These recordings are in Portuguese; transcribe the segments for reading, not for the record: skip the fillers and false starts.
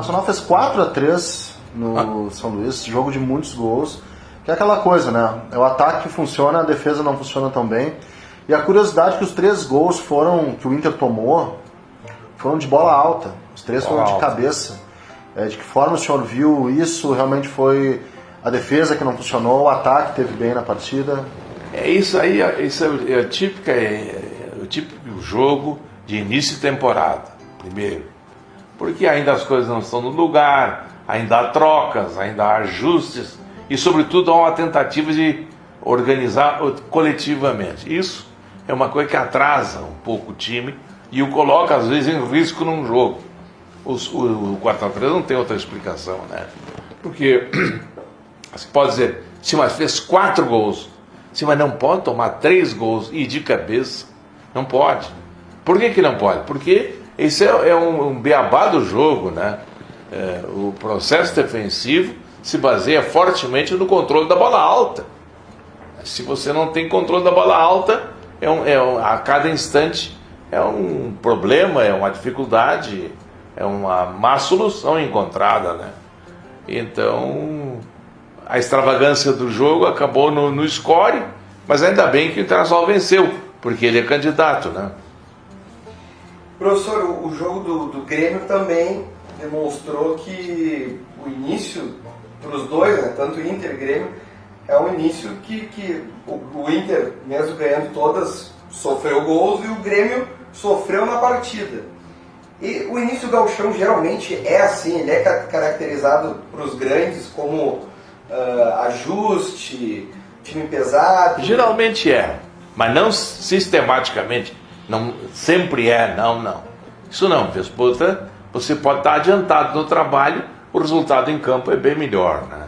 Internacional fez 4-3 no São Luís, jogo de muitos gols, que é aquela coisa, né? O ataque funciona, a defesa não funciona tão bem. E a curiosidade é que os 3 gols que o Inter tomou foram de bola alta. Os 3 foram de cabeça. De que forma o senhor viu isso? Realmente foi a defesa que não funcionou, o ataque teve bem na partida? Isso aí, isso é o típico jogo de início de temporada, primeiro. Porque ainda as coisas não estão no lugar, ainda há trocas, ainda há ajustes e, sobretudo, há uma tentativa de organizar coletivamente. Isso é uma coisa que atrasa um pouco o time e o coloca, às vezes, em risco num jogo. O 4-3 não tem outra explicação, né? Porque você pode dizer, sim, mas fez 4 gols. Sim, mas não pode tomar 3 gols e de cabeça. Não pode. Por que não pode? Porque esse é um beabá do jogo, né? O processo defensivo se baseia fortemente no controle da bola alta. Se você não tem controle da bola alta, a cada instante é um problema, é uma dificuldade, é uma má solução encontrada, né? Então, a extravagância do jogo acabou no score, mas ainda bem que o Internacional venceu, porque ele é candidato, né? Professor, o jogo do Grêmio também demonstrou que o início para os dois, né, tanto Inter e Grêmio, é um início que o Inter, mesmo ganhando todas, sofreu gols e o Grêmio sofreu na partida. E o início do gauchão geralmente é assim, ele é caracterizado para os grandes como ajuste, time pesado. Geralmente é, mas não sistematicamente, não sempre é, não. Isso não, você pode estar adiantado no trabalho, o resultado em campo é bem melhor, né?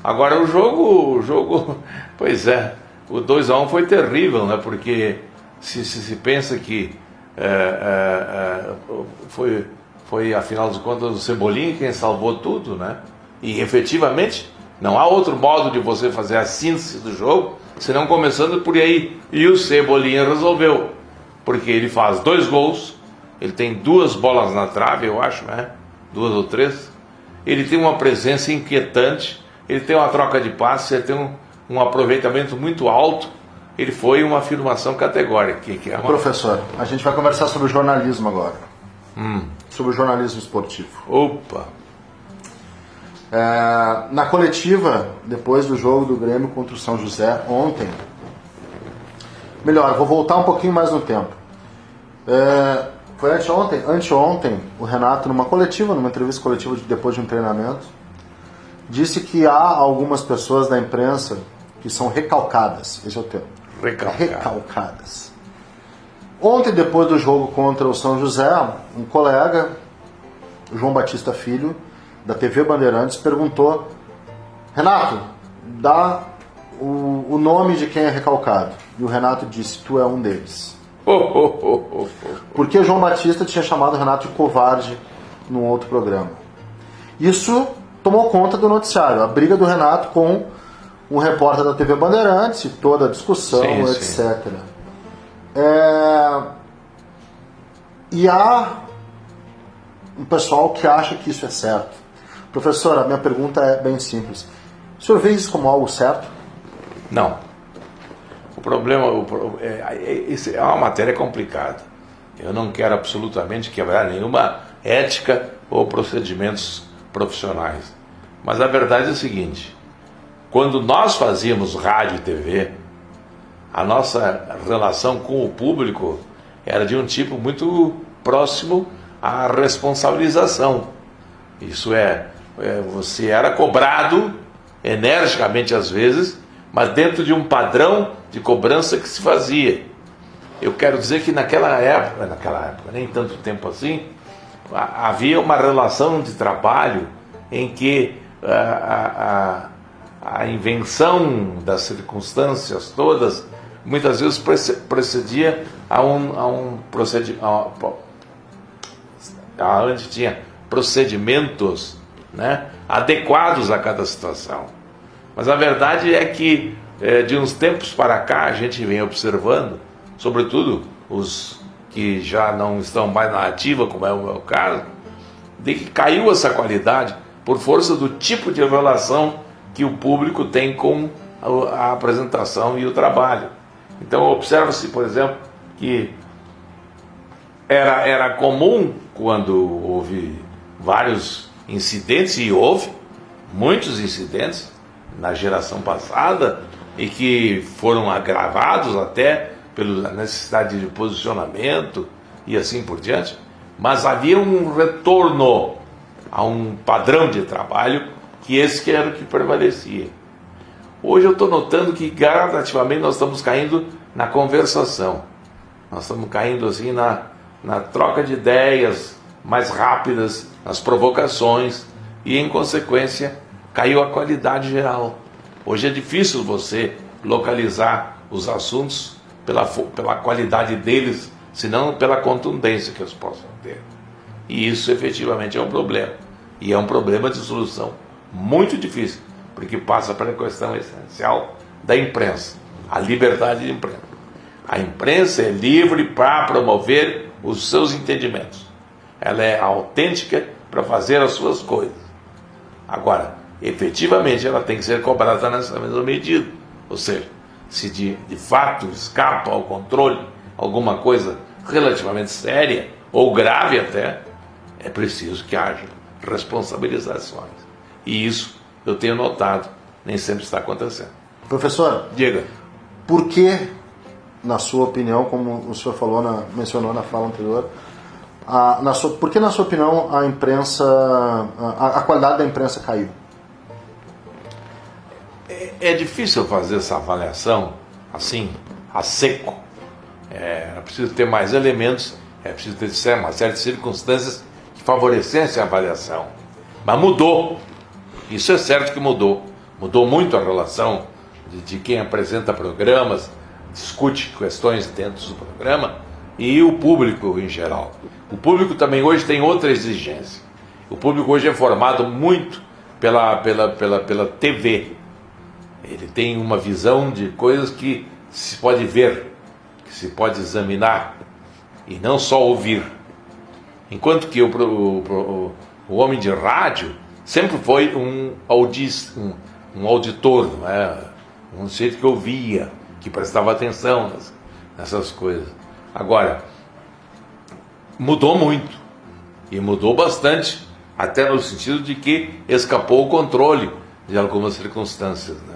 Agora o jogo, pois é, o 2-1 foi terrível, né? Porque se pensa que foi afinal de contas o Cebolinha quem salvou tudo, né? E efetivamente não há outro modo de você fazer a síntese do jogo senão começando por aí. E o Cebolinha resolveu, porque ele faz 2 gols, ele tem 2 bolas na trave, eu acho, né? 2 ou 3. Ele tem uma presença inquietante, ele tem uma troca de passes, ele tem um aproveitamento muito alto. Ele foi uma afirmação categórica. Professor, a gente vai conversar sobre o jornalismo agora. Sobre o jornalismo esportivo. Opa! Na coletiva, depois do jogo do Grêmio contra o São José, ontem... Melhor, vou voltar um pouquinho mais no tempo. Foi anteontem, o Renato, numa entrevista coletiva depois de um treinamento, disse que há algumas pessoas da imprensa que são recalcadas. Esse é o termo. Recalcadas. Ontem, depois do jogo contra o São José, um colega, o João Batista Filho, da TV Bandeirantes, perguntou: Renato, dá o nome de quem é recalcado. E o Renato disse: tu é um deles. Porque o João Batista tinha chamado o Renato de covarde num outro programa. Isso tomou conta do noticiário. A briga do Renato com um repórter da TV Bandeirantes, e toda a discussão, etc. E há um pessoal que acha que isso é certo. Professor, a minha pergunta é bem simples. O senhor vê isso como algo certo? Não. O problema é uma matéria complicada. Eu não quero absolutamente quebrar nenhuma ética ou procedimentos profissionais. Mas a verdade é o seguinte: quando nós fazíamos rádio e TV, a nossa relação com o público era de um tipo muito próximo à responsabilização. Isso você era cobrado energicamente às vezes, mas dentro de um padrão de cobrança que se fazia. Eu quero dizer que naquela época, nem tanto tempo assim, havia uma relação de trabalho em que a invenção das circunstâncias todas muitas vezes precedia a um procedimento, onde tinha procedimentos, né, adequados a cada situação. Mas a verdade é que de uns tempos para cá a gente vem observando, sobretudo os que já não estão mais na ativa, como é o meu caso, de que caiu essa qualidade por força do tipo de relação que o público tem com a apresentação e o trabalho. Então observa-se, por exemplo, que era comum quando houve vários incidentes, e houve muitos incidentes na geração passada, e que foram agravados até pela necessidade de posicionamento e assim por diante, mas havia um retorno a um padrão de trabalho que esse que era o que prevalecia. Hoje eu estou notando que gradativamente nós estamos caindo na conversação, nós estamos caindo assim na troca de ideias mais rápidas, nas provocações, e em consequência caiu a qualidade geral. Hoje é difícil você localizar os assuntos pela qualidade deles, senão pela contundência que eles possam ter. E isso efetivamente é um problema. E é um problema de solução muito difícil, porque passa pela questão essencial da imprensa, a liberdade de imprensa. A imprensa é livre para promover os seus entendimentos. Ela é autêntica para fazer as suas coisas. Agora, efetivamente, ela tem que ser cobrada nessa mesma medida. Ou seja, se de fato escapa ao controle alguma coisa relativamente séria, ou grave até, é preciso que haja responsabilizações. E isso, eu tenho notado, nem sempre está acontecendo. Professor, Diga. por que, na sua opinião, como o senhor falou, mencionou na fala anterior, por que, na sua opinião, a imprensa, a qualidade da imprensa caiu? É difícil fazer essa avaliação assim, a seco. É preciso ter mais elementos, é preciso ter uma série de circunstâncias que favorecessem a avaliação. Mas mudou. Isso é certo que mudou. Mudou muito a relação de quem apresenta programas, discute questões dentro do programa, e o público em geral. O público também hoje tem outra exigência. O público hoje é formado muito pela TV. Ele tem uma visão de coisas que se pode ver, que se pode examinar, e não só ouvir. Enquanto que o homem de rádio sempre foi um auditor, não é? Um sujeito que ouvia, que prestava atenção nessas coisas. Agora, mudou muito, e mudou bastante, até no sentido de que escapou o controle de algumas circunstâncias, né?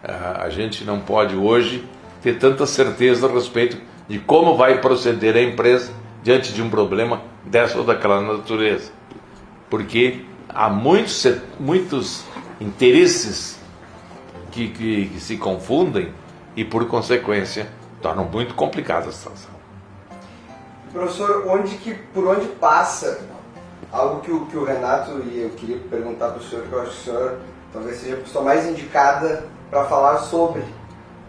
A gente não pode hoje ter tanta certeza a respeito de como vai proceder a empresa diante de um problema dessa ou daquela natureza, porque há muitos interesses que se confundem e, por consequência, tornam muito complicada a situação. Professor, por onde passa algo que o Renato, e eu queria perguntar para o senhor, que eu acho que o senhor talvez seja a pessoa mais indicada para falar sobre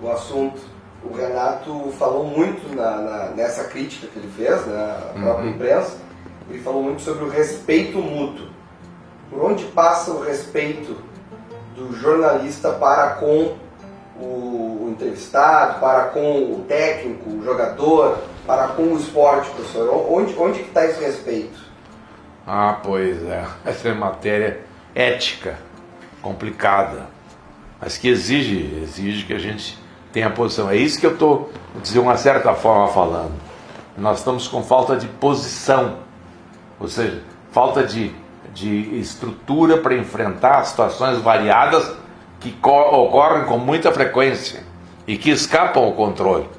o assunto. O Renato falou muito nessa crítica que ele fez, né, à própria imprensa. Ele falou muito sobre o respeito mútuo. Por onde passa o respeito do jornalista para com o entrevistado, para com o técnico, o jogador, para com o esporte, professor? Onde que está esse respeito? Pois é. Essa é matéria ética, complicada, mas que exige que a gente tenha posição. É isso que eu estou, de uma certa forma, falando. Nós estamos com falta de posição, ou seja, falta de estrutura para enfrentar situações variadas que ocorrem com muita frequência e que escapam ao controle.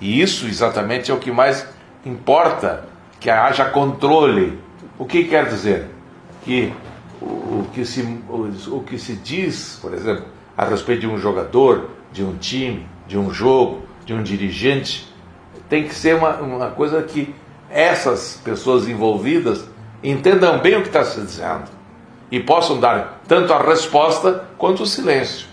E isso exatamente é o que mais importa, que haja controle. O que quer dizer? Que o que se diz, por exemplo, a respeito de um jogador, de um time, de um jogo, de um dirigente, tem que ser uma coisa que essas pessoas envolvidas entendam bem o que está se dizendo e possam dar tanto a resposta quanto o silêncio.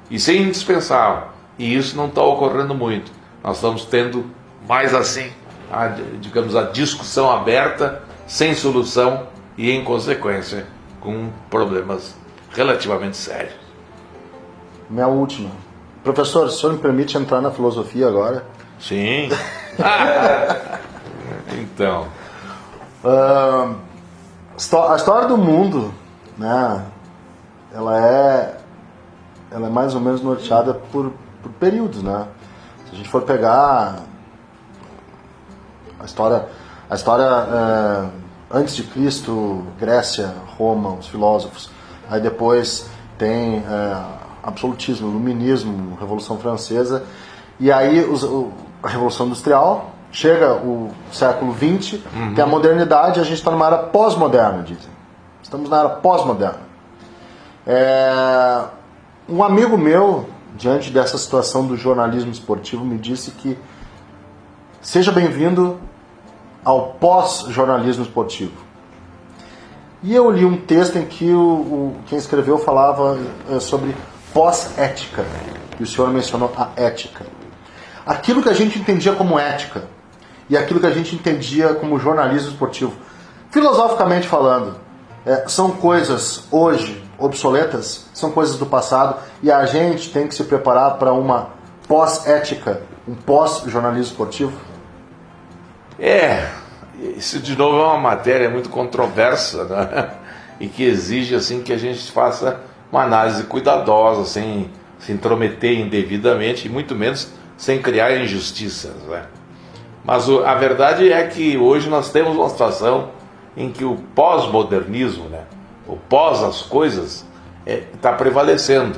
Isso é indispensável, e isso não está ocorrendo muito. Nós estamos tendo mais assim, a discussão aberta, sem solução e, em consequência, com problemas relativamente sérios. Minha última. Professor, o senhor me permite entrar na filosofia agora? Sim. Então. A história do mundo, né, ela é mais ou menos norteada por períodos, né? Se a gente for pegar a história antes de Cristo, Grécia, Roma, os filósofos, aí depois tem absolutismo, iluminismo, Revolução Francesa, e aí a Revolução Industrial, chega o século XX, tem a modernidade, a gente está numa era pós-moderna, dizem. Estamos na era pós-moderna. Um amigo meu, diante dessa situação do jornalismo esportivo, me disse que seja bem-vindo ao pós-jornalismo esportivo. E eu li um texto em que quem escreveu falava sobre pós-ética, e o senhor mencionou a ética. Aquilo que a gente entendia como ética e aquilo que a gente entendia como jornalismo esportivo, filosoficamente falando, são coisas hoje obsoletas, são coisas do passado, e a gente tem que se preparar para uma pós-ética, um pós-jornalismo esportivo? Isso de novo é uma matéria muito controversa, né? E que exige assim que a gente faça uma análise cuidadosa, sem se intrometer indevidamente, e muito menos sem criar injustiças, né? Mas a verdade é que hoje nós temos uma situação em que o pós-modernismo, né, o pós as coisas, está prevalecendo.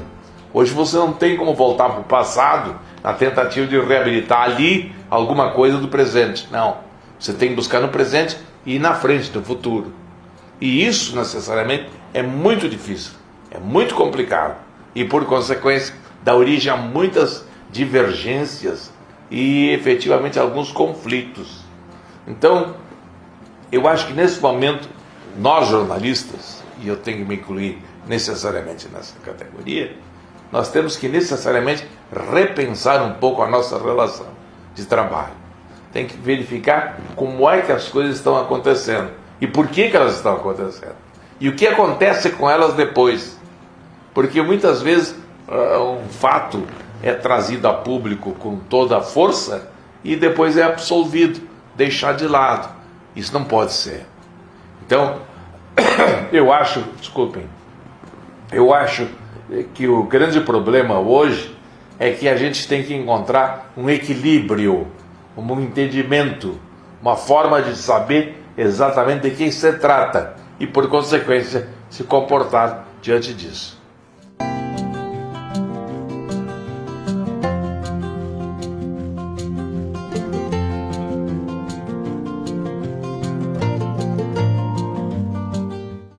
Hoje você não tem como voltar para o passado na tentativa de reabilitar ali alguma coisa do presente. Não. Você tem que buscar no presente e ir na frente, no futuro. E isso, necessariamente, é muito difícil, é muito complicado. E, por consequência, dá origem a muitas divergências e, efetivamente, alguns conflitos. Então, eu acho que, nesse momento, nós jornalistas, e eu tenho que me incluir necessariamente nessa categoria, nós temos que necessariamente repensar um pouco a nossa relação de trabalho. Tem que verificar como é que as coisas estão acontecendo e por que elas estão acontecendo e o que acontece com elas depois, porque muitas vezes um fato é trazido a público com toda a força e depois é absolvido, deixado de lado. Isso não pode ser. Então, eu acho que o grande problema hoje é que a gente tem que encontrar um equilíbrio, um entendimento, uma forma de saber exatamente de quem se trata e, por consequência, se comportar diante disso.